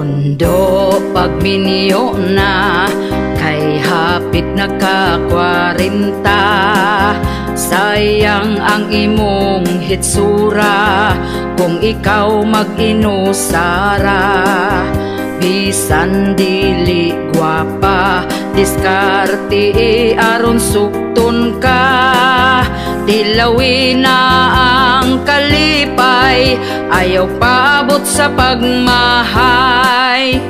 Undo pagminyo na kay hapit na ka 40. Sayang ang imong hitsura kung ikaw mag-inusara. Bisan dili gwapa, diskarte aron sukton ka. Tilawin na ang kalipay, ayaw paabot sa pagmahay.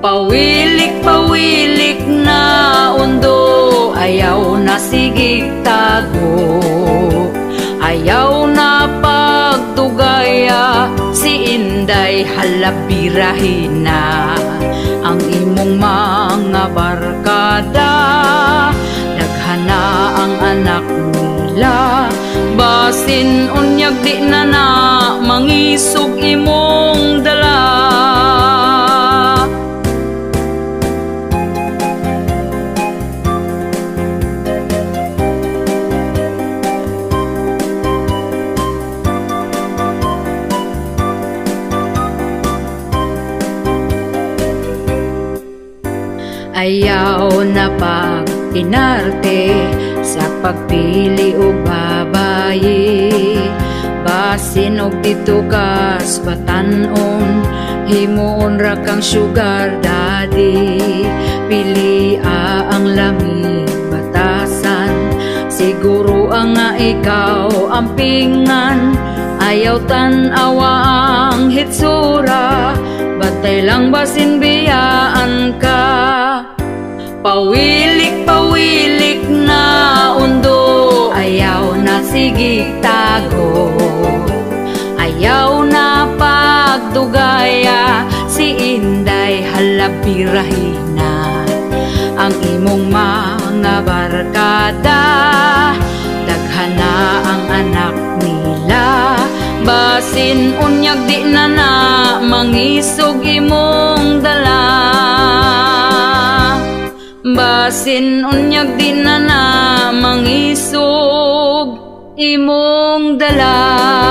Pawilik-pawilik na undo, ayaw na sigig tago. Ayaw na pagtugaya, si Inday halabirahin na. Ang imong mga barkada, daghana ang anak nila. Basin unyag di na na, mangisog imong dala. Ayaw na pag-inarte sa pagpili o babayi. Basin og titugas batanon, himuon ra kang sugar daddy. Pili ang lamig batasan, siguro ang nga ikaw ampingan. Ayaw tan-awa ang hitsura, batay lang basin biyaan ka. Pawilik-pawilik na undo, ayaw na sigig tago. Ayaw na pagdugaya, si Inday halabirahin na. Ang imong mga barkada, daghana ang anak nila. Basin unyag di na na, mangisog imong dala. Basin unyag di na na, mangisog imong dala.